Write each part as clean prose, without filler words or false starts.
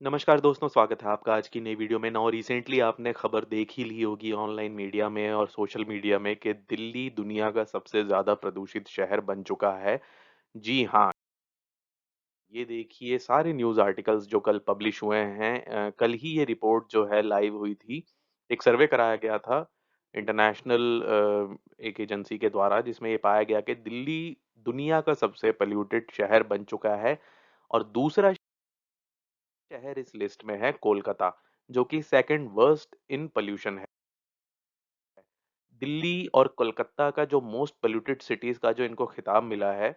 नमस्कार दोस्तों, स्वागत है आपका आज की नई वीडियो में। नाउ रिसेंटली आपने खबर देख ही ली होगी ऑनलाइन मीडिया में और सोशल मीडिया में कि दिल्ली दुनिया का सबसे ज़्यादा प्रदूषित शहर बन चुका है। जी हाँ, ये देखिए सारे न्यूज़ आर्टिकल्स जो कल पब्लिश हुए हैं कल ही ये रिपोर्ट जो है लाइव हुई थी। एक सर्वे कराया गया था इंटरनेशनल एक एजेंसी के द्वारा जिसमें ये पाया गया कि दिल्ली दुनिया का सबसे पॉल्यूटेड शहर बन चुका है और दूसरा शहर इस लिस्ट में है कोलकाता, जो कि सेकंड वर्स्ट इन पॉल्यूशन है। दिल्ली और कोलकाता का जो मोस्ट पॉल्यूटेड सिटीज का जो इनको खिताब मिला है,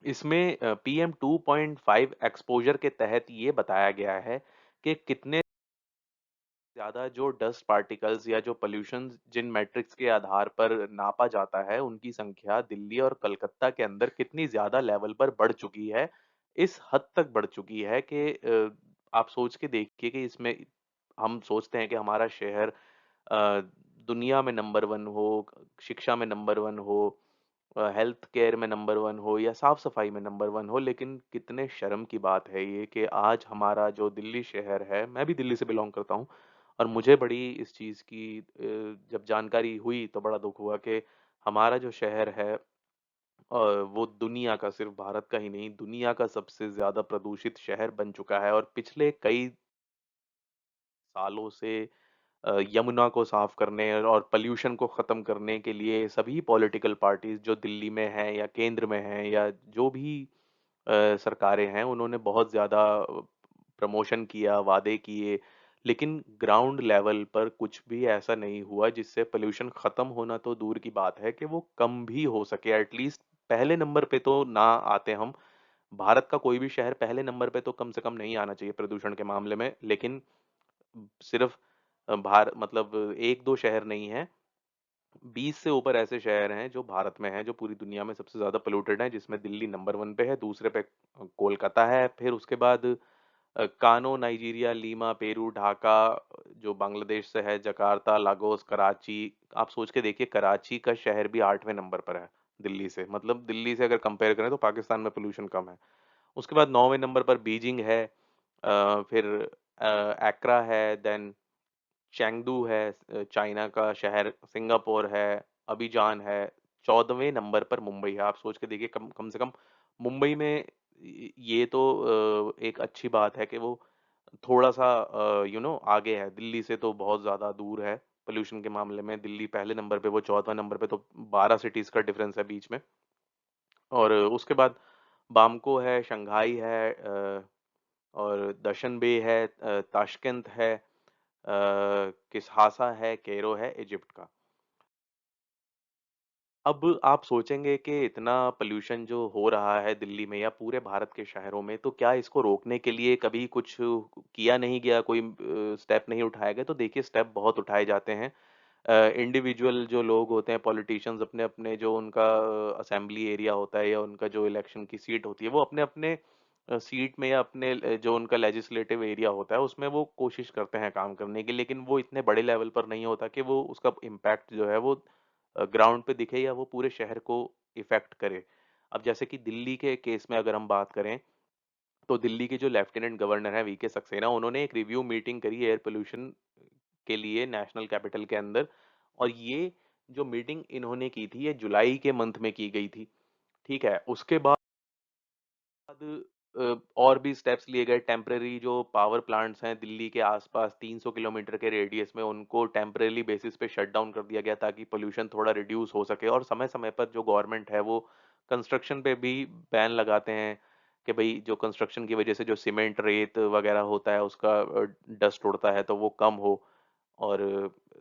इसमें पीएम 2.5 एक्सपोजर के तहत ये बताया गया है कि कितने ज़्यादा जो डस्ट पार्टिकल्स या जो पॉल्यूशन जिन मैट्रिक्स के आधार पर नापा जाता है, उनकी संख्या दिल्ली और कलकत्ता के अंदर कितनी ज़्यादा लेवल पर बढ़ चुकी है। इस हद तक बढ़ चुकी है कि आप सोच के देखिए कि इसमें हम सोचते हैं कि हमारा शहर अ, दुनिया में नंबर 1 हो, शिक्षा में नंबर 1 हो, हेल्थ केयर में नंबर 1 हो या साफ-सफाई में नंबर 1 हो, लेकिन कितने शर्म की बात है ये कि आज हमारा जो दिल्ली शहर है, मैं भी दिल्ली से बिलॉन्ग करता हूँ और मुझे बड़ी इस चीज़ की जब जानकारी हुई तो बड़ा दुःख हुआ कि हमारा जो शहर है वो दुनिया का, सिर्फ़ भारत का ही नहीं, दुनिया का सबसे ज़्यादा प्रदूषित शहर बन चुका है और पिछले कई सालों से यमुना को साफ करने और पॉल्यूशन को ख़त्म करने के लिए सभी पॉलिटिकल पार्टीज़ जो दिल्ली में हैं या केंद्र में हैं या जो भी सरकारें हैं, उन्होंने बहुत ज़्यादा प्रमोशन किया, वादे किए, लेकिन ग्राउंड लेवल पर कुछ भी ऐसा नहीं हुआ जिससे पॉल्यूशन ख़त्म होना तो दूर की बात है कि वो कम भी हो सके। एटलीस्ट पहले नंबर पे तो ना आते हम। भारत का कोई भी शहर पहले नंबर पे तो कम से कम नहीं आना चाहिए प्रदूषण के मामले में, लेकिन सिर्फ भार मतलब 1-2 शहर नहीं हैं, 20 से ऊपर ऐसे शहर हैं जो भारत में हैं, जो पूरी दुनिया में सबसे ज़्यादा पॉल्यूटेड हैं, जिसमें दिल्ली नंबर 1 पे है, दूसरे पे कोलकाता है, फिर उसके बाद कानो, नाइजीरिया, लीमा, पेरू, ढाका जो बांग्लादेश से है, जकार्ता, लागोस, कराची। आप सोच के देखिए कराची का शहर भी 8वें नंबर पर है दिल्ली से। मतलब दिल्ली से अगर कंपेयर करें तो पाकिस्तान में पॉल्यूशन कम है। उसके बाद 9वें नंबर पर बीजिंग है, फिर एक्रा है, देन चेंगडू है चाइना का शहर, सिंगापुर है, अबिजान है, 14वें नंबर पर मुंबई है। आप सोच के देखिए कम कम से कम मुंबई में ये तो एक अच्छी बात है कि वो थोड़ा-सा आगे है, दिल्ली से तो बहुत ज़्यादा दूर है पॉल्यूशन के मामले में। दिल्ली पहले नंबर पे, वो 14वाँ नंबर पे, तो 12 सिटीज़ का डिफरेंस है बीच में। और उसके बाद बामको है, शंघाई है और दशनबे है, ताशकंद है, किस्हासा है, कैरो है इजिप्ट का। अब आप सोचेंगे कि इतना पॉल्यूशन जो हो रहा है दिल्ली में या पूरे भारत के शहरों में, तो क्या इसको रोकने के लिए कभी कुछ किया नहीं गया, कोई स्टेप नहीं उठाए गए? तो देखिए स्टेप बहुत उठाए जाते हैं। इंडिविजुअल जो लोग होते हैं पॉलिटिशियंस अपने-अपने जो उनका असेंबली एरिया होता है या उनका जो इलेक्शन की सीट होती है, वो अपने-अपने सीट में या अपने जो उनका लेजिस्लेटिव एरिया होता है, उसमें वो कोशिश करते हैं काम करने की, लेकिन वो इतने बड़े लेवल पर नहीं होता कि वो उसका इम्पैक्ट जो है वो ग्राउंड पे दिखे या वो पूरे शहर को इफ़ेक्ट करे। अब जैसे कि दिल्ली के केस में अगर हम बात करें, तो दिल्ली के जो लेफ्टिनेंट गवर्नर हैं वीके सक्सेना, उन्होंने एक रिव्यू मीटिंग करी एयर पॉल्यूशन के लिए नेशनल कैपिटल के अंदर और ये जो मीटिंग इन्होंने की थी, ये जुलाई के मंथ में की गई थी, ठीक है? उसके बाद और भी स्टेप्स लिए गए। टेम्परेरी जो पावर प्लांट्स हैं दिल्ली के आसपास 300 किलोमीटर के रेडियस में, उनको टेम्परेरी बेसिस पे शट डाउन कर दिया गया ताकि पॉल्यूशन थोड़ा रिड्यूस हो सके और समय-समय पर जो गवर्नमेंट है वो कंस्ट्रक्शन पे भी बैन लगाते हैं कि भई जो कंस्ट्रक्शन की वजह से जो सीमेंट, रेत वगैरह होता है उसका डस्ट उड़ता है तो वो कम हो। और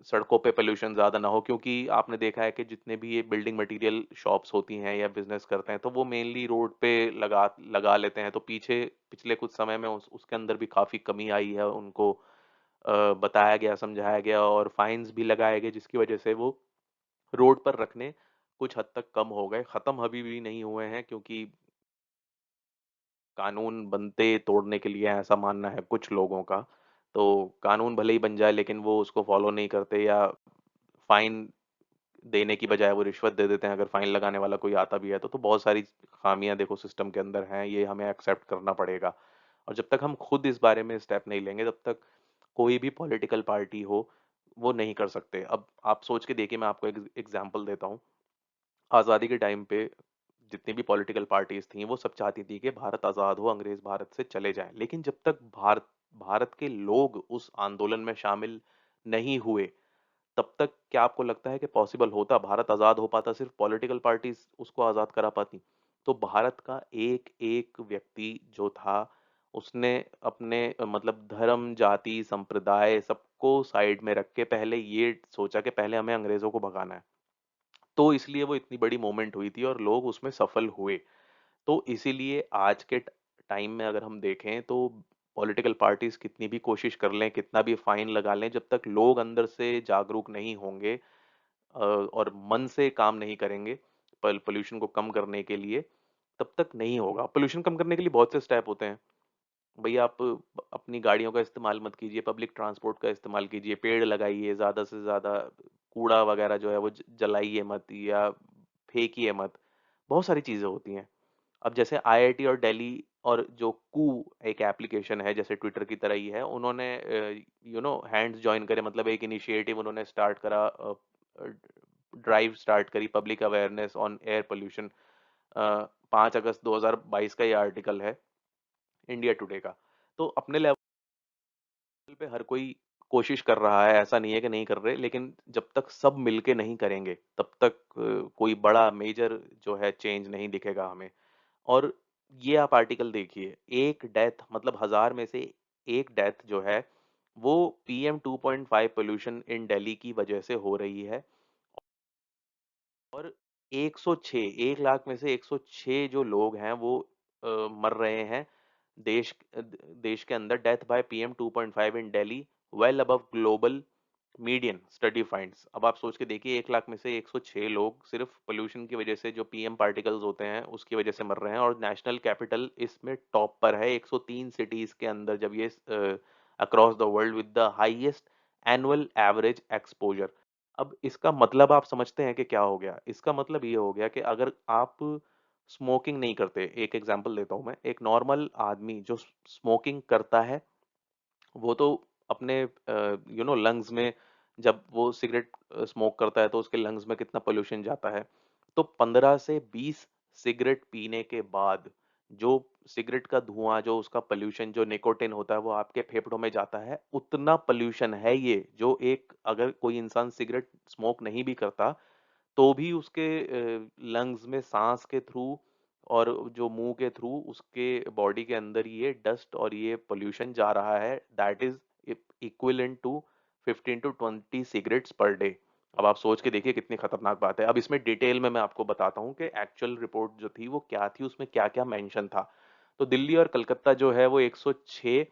सड़कों पे पॉल्यूशन ज़्यादा ना हो, क्योंकि आपने देखा है कि जितने भी ये बिल्डिंग मटेरियल शॉप्स होती हैं या बिज़नेस करते हैं, तो वो मेनली रोड पे लगा लगा लेते हैं। तो पिछले कुछ समय में उसके अंदर भी काफ़ी कमी आई है। उनको बताया गया, समझाया गया और फाइन्स भी लगाए गए, जिसकी वजह से वो रोड पर रखने कुछ हद तक कम हो गए। ख़त्म अभी भी नहीं हुए हैं, क्योंकि कानून बनते तोड़ने के लिए हैं, ऐसा मानना है कुछ लोगों का। तो कानून भले ही बन जाए, लेकिन वो उसको फ़ॉलो नहीं करते या फाइन देने की बजाय वो रिश्वत दे देते हैं, अगर फाइन लगाने वाला कोई आता भी है तो बहुत सारी खामियाँ देखो सिस्टम के अंदर हैं, ये हमें एक्सेप्ट करना पड़ेगा। और जब तक हम खुद इस बारे में स्टेप नहीं लेंगे, तब तक कोई भी पॉलिटिकल पार्टी हो, वो नहीं कर सकते। अब आप सोच के देखिए, मैं आपको एक एग्जांपल देता हूँ। आज़ादी के टाइम पे जितनी भी पॉलिटिकल पार्टीज थीं, वो सब चाहती थी कि भारत आज़ाद हो, अंग्रेज भारत से चले जाएं। लेकिन जब तक भारत भारत के लोग उस आंदोलन में शामिल नहीं हुए, तब तक क्या आपको लगता है कि पॉसिबल होता, भारत आज़ाद हो पाता सिर्फ पॉलिटिकल पार्टीज उसको आज़ाद करा पाती? तो भारत का एक एक व्यक्ति जो था, उसने अपने मतलब धर्म, जाति, संप्रदाय सबको साइड में रख के पहले ये सोचा कि पहले हमें अंग्रेजों को भगाना है। तो इसलिए वो इतनी बड़ी मूवमेंट हुई थी और लोग उसमें सफल हुए। तो इसीलिए आज के टाइम में अगर हम देखें, तो पॉलिटिकल पार्टीज कितनी भी कोशिश कर लें, कितना भी फाइन लगा लें, जब तक लोग अंदर से जागरूक नहीं होंगे और मन से काम नहीं करेंगे पोल्यूशन को कम करने के लिए, तब तक नहीं होगा। पोल्यूशन कम करने के लिए बहुत से स्टेप होते हैं। भैया आप अपनी गाड़ियों का इस्तेमाल मत कीजिए, पब्लिक ट्रांसपोर्ट का इस्तेमाल कीजिए, पेड़ लगाइए, ज़्यादा से ज़्यादा कूड़ा वगैरह जो है वो जलाइए मत या फेंकिए मत। बहुत सारी चीज़ें होती हैं। अब जैसे आईआईटी और दिल्ली और जो कू एक एप्लीकेशन है, जैसे ट्विटर की तरह ही है, उन्होंने हैंड्स जॉइन करे, मतलब एक इनिशिएटिव उन्होंने स्टार्ट करा, ड्राइव स्टार्ट करी, public awareness on air pollution. 5 अगस्त 2022 का ये आर्टिकल है इंडिया टुडे का। तो अपने लेवल पे हर कोई कोशिश कर रहा है, ऐसा नहीं है कि नहीं कर रहे, लेकिन जब तक सब मिलके नहीं करेंगे, तब तक कोई बड़ा मेजर जो है चेंज नहीं दिखेगा हमें। और ये आप आर्टिकल देखिए, एक डेथ मतलब 1000 में से एक डेथ जो है, वो पीएम 2.5 पोल्यूशन इन दिल्ली की वजह से हो रही है। और 106, 1 लाख में से 106 जो लोग हैं वो मर रहे हैं देश के अंदर, death by PM 2.5 in Delhi, well above global median study finds. अब आप सोच के देखिए, 1 लाख में से 106 लोग सिर्फ पोल्यूशन की वजह से, जो पीएम पार्टिकल्स होते हैं उसकी वजह से मर रहे हैं। और नेशनल कैपिटल इसमें टॉप पर है, 103 सिटीज के अंदर, जब ये across the world with the highest annual average exposure. अब इसका मतलब आप समझते हैं कि क्या हो गया? इसका मतलब ये हो गया कि अगर आप स्मोकिंग नहीं करते, एक एग्जांपल देता हूँ मैं, एक नॉर्मल आदमी जो स्मोकिंग करता है, वो तो अपने लंग्स में, जब वो सिगरेट स्मोक करता है तो उसके लंग्स में कितना पोल्यूशन जाता है। तो 15 से 20 सिगरेट पीने के बाद जो सिगरेट का धुआं, जो उसका पोल्यूशन, जो निकोटिन होता है, वो आपके फेफड़ों में जाता है, उतना पोल्यूशन है ये, जो एक अगर कोई इंसान सिगरेट स्मोक नहीं भी करता, तो भी उसके लंग्स में सांस के थ्रू और जो मुंह के थ्रू उसके बॉडी के अंदर ये डस्ट और ये पोल्यूशन जा रहा है, that is equivalent to 15 to 20 cigarettes per day. अब आप सोच के देखिए कितनी खतरनाक बात है। अब इसमें डिटेल में मैं आपको बताता हूँ कि एक्चुअल रिपोर्ट जो थी वो क्या थी, उसमें क्या क्या मेंशन था। तो दिल्ली और कलकत्ता जो है वो 106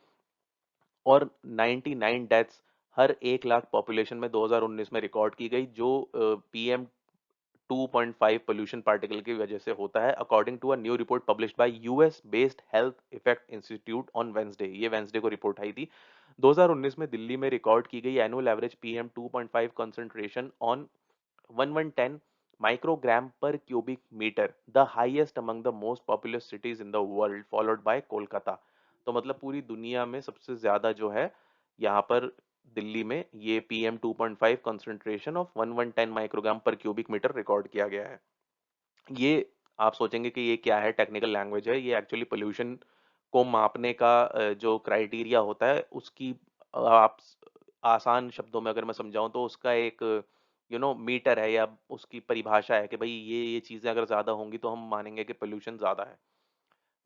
और 99 डेथ्स हर 1 लाख पॉपुलेशन में 2019 में रिकॉर्ड की गई, जो पीएम 2.5 पोल्यूशन पार्टिकल की वजह से होता है, according to a new report published by US based health effect institute on Wednesday. ये वेंसडे को रिपोर्ट आई थी। 2019 में दिल्ली में रिकॉर्ड की गई annual average PM 2.5 concentration on 1110 microgram per cubic meter, the highest among the most populous cities in the world, followed by Kolkata. तो मतलब पूरी दुनिया में सबसे ज्यादा जो है यहाँ पर दिल्ली में ये PM 2.5 concentration of 1110 microgram per cubic metre record किया गया है। ये आप सोचेंगे कि ये क्या है, टेक्निकल लैंग्वेज है। ये एक्चुअली पोल्यूशन को मापने का जो क्राइटेरिया होता है उसकी आप आसान शब्दों में अगर मैं समझाऊं तो उसका एक मीटर है, या उसकी परिभाषा है कि भाई ये चीजें अगर ज्यादा होंगी तो हम मानेंगे कि पोल्यूशन ज्यादा है।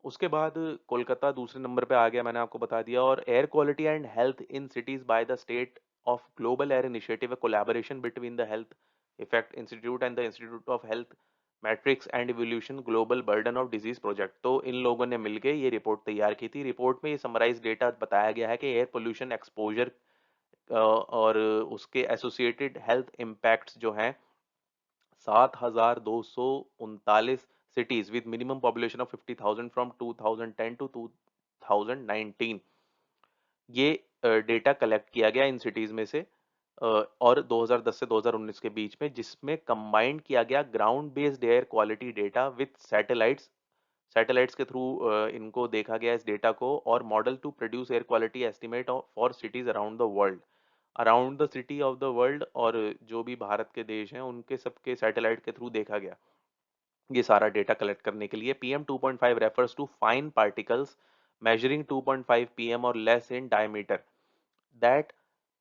उसके बाद कोलकाता दूसरे नंबर पे आ गया, मैंने आपको बता दिया। और air quality and health in cities by the state of global air initiative, collaboration between the health effect institute and the institute of health matrix and evolution global burden of disease project. तो इन लोगों ने मिलकर ये report तैयार की थी। Report में ये समराइज डेटा बताया गया है कि एयर पोल्यूशन एक्सपोजर और उसके एसोसिएटेड हेल्थ इम्पैक्ट्स जो हैं 7,239 cities with minimum population of 50,000 from 2010 to 2019। ये डेटा कलेक्ट किया गया इन सिटीज में से और 2010 से 2019 के बीच में, जिसमें कंबाइंड किया गया ground based air quality data with satellites satellites के थ्रू इनको देखा गया इस डेटा को, और model to produce air quality estimate for cities around the world, around the city of the world, और जो भी भारत के देश हैं उनके सबके सैटेलाइट के थ्रू देखा गया ये सारा डेटा कलेक्ट करने के लिए। PM 2.5 refers to fine particles measuring 2.5 pm or less in diameter that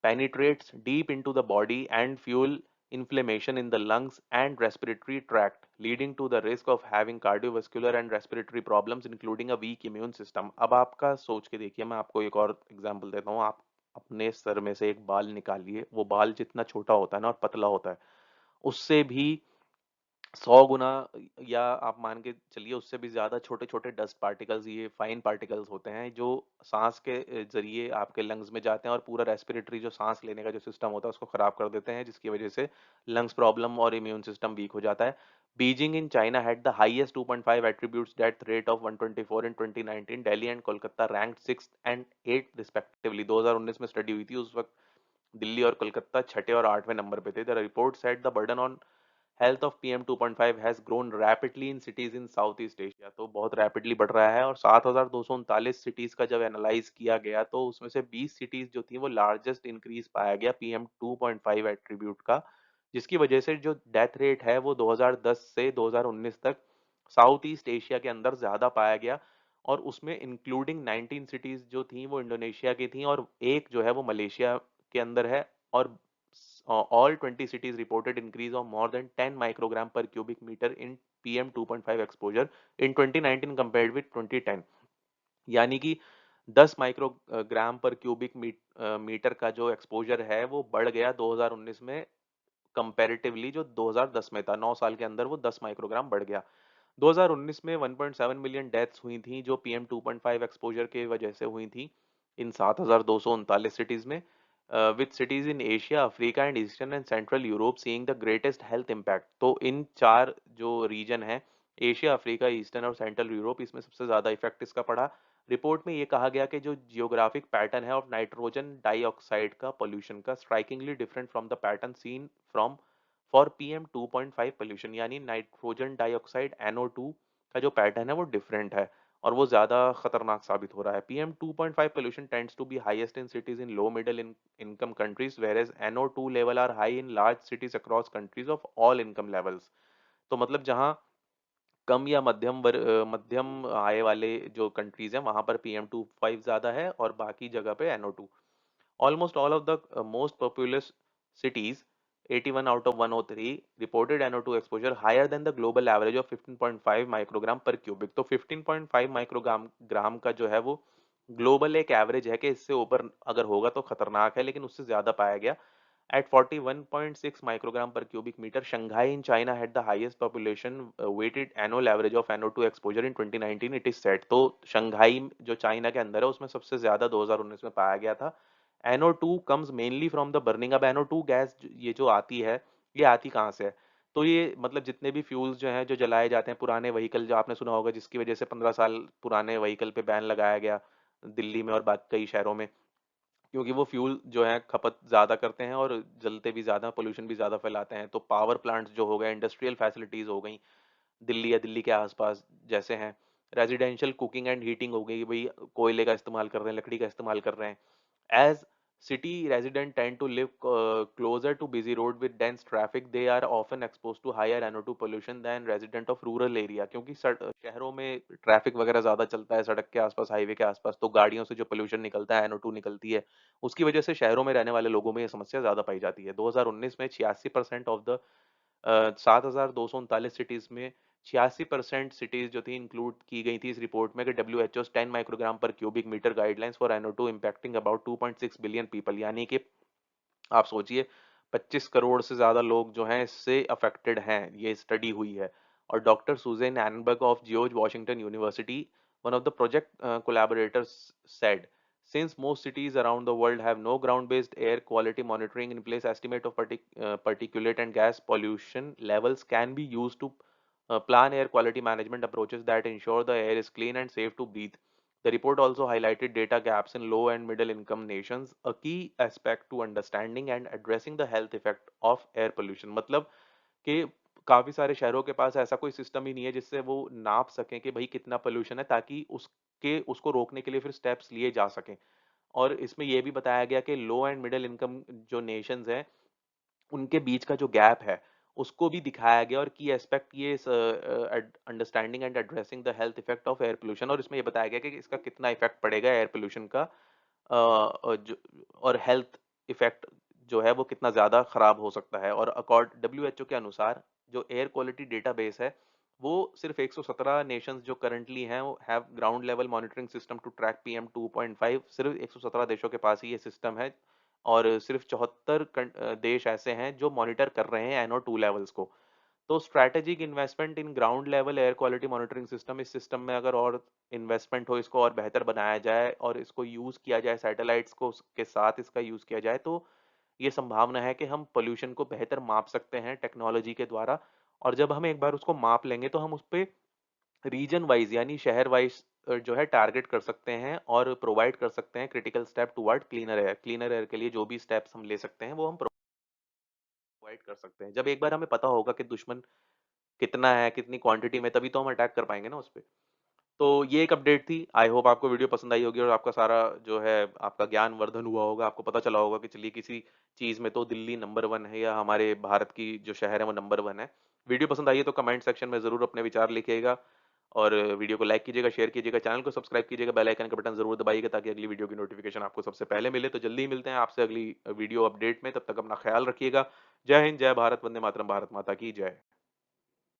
penetrates deep into the body and fuel inflammation in the lungs and respiratory tract, leading to the risk of having cardiovascular and respiratory problems including a weak immune system। अब आपका सोच के देखिए, मैं आपको एक और example देता हूँ। आप अपने सर में से एक बाल निकालिए, वो बाल जितना छोटा होता है ना और पतला होता है, उससे भी 100 गुना, या आप मान के चलिए उससे भी ज़्यादा छोटे छोटे डस्ट पार्टिकल्स, ये फाइन पार्टिकल्स होते हैं जो सांस के जरिए आपके लंग्स में जाते हैं और पूरा रेस्पिरेटरी जो सांस लेने का जो सिस्टम होता है उसको ख़राब कर देते हैं, जिसकी वजह से लंग्स प्रॉब्लम और इम्यून सिस्टम वीक हो जाता है। Beijing in China had the highest 2.5 attributes death rate of 124 in 2019। Delhi and Kolkata ranked 6 and 8 respectively. 2019 में स्टडी हुई थी, उस वक्त दिल्ली और कोलकाता छठे और आठवें नंबर पे थे। The report said the burden on health of PM 2.5 has grown rapidly in cities in south east Asia. तो बहुत रैपिडली बढ़ रहा है, और 7,239 सिटीज का जब एनालाइज किया गया तो उसमें से 20 सिटीज जो थी वो लार्जेस्ट इंक्रीज पाया गया पीएम 2.5 एट्रीब्यूट का, जिसकी वजह से जो डेथ रेट है वो 2010 से 2019 तक साउथ ईस्ट एशिया के अंदर ज्यादा पाया गया। और उसमें इंक्लूडिंग 19 सिटीज जो थी वो इंडोनेशिया की थी, और एक जो है वो मलेशिया के अंदर है। और all 20 cities reported increase of more than 10 microgram per cubic meter in PM 2.5 exposure in 2019 compared with 2010। यानी कि 10 माइक्रोग्राम पर क्यूबिक मीटर का जो एक्सपोजर है वो बढ़ गया 2019 में कंपैरेटिवली जो 2010 में था। 9 साल के अंदर वो 10 माइक्रोग्राम बढ़ गया। 2019 में 1.7 मिलियन डेथ्स हुई थी जो पीएम 2.5 एक्सपोजर के वजह से हुई थी इन 7,239 सिटीज में, with cities in Asia, Africa and eastern and central Europe seeing the greatest health impact. तो इन चार जो रीजन है, एशिया, अफ्रीका, ईस्टर्न और सेंट्रल यूरोप, इसमें सबसे ज्यादा इफेक्ट इसका पड़ा। रिपोर्ट में ये कहा गया कि जो जियोग्राफिक पैटर्न है ऑफ नाइट्रोजन डाइऑक्साइड का पोल्यूशन का strikingly different from the pattern seen from for PM 2.5 pollution, यानी नाइट्रोजन डाइऑक्साइड NO2 का जो पैटर्न है वो डिफरेंट है और वो ज्यादा खतरनाक साबित हो रहा है। PM 2.5 pollution tends to be highest in cities in low middle income countries, where NO2 level are high in large cities across countries of all income levels. तो मतलब जहाँ कम या मध्यम आय वाले जो कंट्रीज हैं वहां पर PM2.5 ज्यादा है, और बाकी जगह पे NO2। Almost all of the most populous cities, 81 out of 103, reported NO2 exposure higher than the global average of 15.5 microgram per cubic. तो 15.5 माइक्रोग्राम ग्राम का जो है वो ग्लोबल एक एवरेज है कि इससे ऊपर अगर होगा तो खतरनाक है, लेकिन उससे ज्यादा पाया गया। At 41.6 microgram per cubic meter, Shanghai in China had the highest population weighted annual average of NO2 exposure in 2019, it is said। तो शंघाई जो चाइना के अंदर है उसमें सबसे ज्यादा 2019 में पाया गया था। NO2 comes mainly from the burning। अब NO2 गैस ये जो आती है, ये आती कहाँ से है? तो ये मतलब जितने भी फ्यूल्स जो हैं जो जलाए जाते हैं, पुराने व्हीकल जो आपने सुना होगा जिसकी वजह से 15 साल पुराने व्हीकल पे बैन लगाया गया दिल्ली में और बाकी कई शहरों में, क्योंकि वो फ्यूल जो है खपत ज़्यादा करते हैं और जलते भी ज़्यादा, पोल्यूशन भी ज़्यादा फैलाते हैं। तो पावर प्लांट्स जो हो गए, इंडस्ट्रियल फैसिलिटीज़ हो गई दिल्ली या दिल्ली के आसपास जैसे हैं, रेजिडेंशियल कुकिंग एंड हीटिंग हो गई, भाई कोयले का इस्तेमाल कर रहे हैं, लकड़ी का इस्तेमाल कर रहे हैं। As city residents tend to live closer to busy road with dense traffic, they are often exposed to higher NO2 pollution than resident of rural area। क्योंकि शहरों में ट्रैफिक वगैरह ज़्यादा चलता है, सड़क के आसपास, हाईवे के आसपास, तो गाड़ियों से जो पोल्यूशन निकलता है, NO2 निकलती है, उसकी वजह से शहरों में रहने वाले लोगों में ये समस्या ज़्यादा पाई जाती है। 2019 में 86% ऑफ द 7,239 सिटीज में 86% सिटीज जो थी इंक्लूड की गई थी इस रिपोर्ट में कि WHO 10 microgram per cubic metre guidelines for NO2 impacting about 2.6 billion people. यानी कि आप सोचिए 25 करोड़ से ज्यादा लोग जो हैं इससे अफेक्टेड हैं, ये स्टडी हुई है। और doctor Suzanne Enberg of George Washington University, one of the project collaborators, said since most cities around the world have no ground based air quality monitoring in place, estimate of particulate and gas pollution levels can be used to plan air quality management approaches that ensure the air is clean and safe to breathe। The report also highlighted data gaps in low and middle income nations, a key aspect to understanding and addressing the health effect of air pollution। मतलब कि काफ़ी सारे शहरों के पास ऐसा कोई system ही नहीं है जिससे वो नाप सकें कि भई कितना पॉल्यूशन है, ताकि उसको रोकने के लिए फिर स्टेप्स लिए जा सकें। और इसमें ये भी बताया गया कि लो एंड मिडल इनकम जो नेशंस हैं, उनके बीच का जो गैप है, उसको भी दिखाया गया, और की एस्पेक्ट ये understanding and addressing the health effect of air pollution, और इसमें ये बताया गया कि इसका कितना इफेक्ट पड़ेगा एयर पोल्यूशन का, जो और हेल्थ इफेक्ट जो है वो कितना ज़्यादा खराब हो सकता है। और डब्ल्यूएचओ के अनुसार जो एयर क्वालिटी डेटाबेस है, वो सिर्फ 117 नेशंस जो करंटली हैं वो have ground level monitoring system to track PM 2.5, सिर्फ 117 देशों के पास ही ये सिस्टम है, और सिर्फ 74 देश ऐसे हैं जो मॉनिटर कर रहे हैं NO2 लेवल्स को। तो strategic investment in ground level air quality monitoring system, इस सिस्टम में अगर और इन्वेस्टमेंट हो, इसको और बेहतर बनाया जाए और इसको यूज़ किया जाए, सैटेलाइट्स को के साथ इसका यूज़ किया जाए, तो ये संभावना है कि हम पोल्यूशन को बेहतर माप सकते हैं टेक्नोलॉजी के द्वारा। और जब हम एक बार उसको माप लेंगे तो हम उस पे रीजन वाइज यानी शहर वाइज जो है टारगेट कर सकते हैं और प्रोवाइड कर सकते हैं critical step toward cleaner air. Cleaner air के लिए जो भी स्टेप्स हम ले सकते हैं वो हम प्रोवाइड कर सकते हैं। जब एक बार हमें पता होगा कि दुश्मन कितना है, कितनी क्वांटिटी में, तभी तो हम अटैक कर पाएंगे ना उस पे। तो ये एक अपडेट थी। आई होप आपको वीडियो पसंद आई होगी और आपका सारा जो है आपका ज्ञान वर्धन हुआ होगा। आपको पता चला होगा कि चलिए किसी चीज़ में तो दिल्ली नंबर 1 है या हमारे भारत की जो शहर है वो नंबर 1 है। वीडियो पसंद आई है तो कमेंट सेक्शन में ज़रूर अपने विचार लिखिएगा, और वीडियो को लाइक कीजिएगा, शेयर कीजिएगा, चैनल को सब्सक्राइब कीजिएगा, बेल आइकन का बटन ज़रूर दबाइएगा ताकि अगली वीडियो की नोटिफिकेशन आपको सबसे पहले मिले। तो जल्दी ही मिलते हैं आपसे अगली वीडियो अपडेट में, तब तक अपना ख्याल रखिएगा। जय हिंद, जय भारत, वंदे मातरम, भारत माता की जय।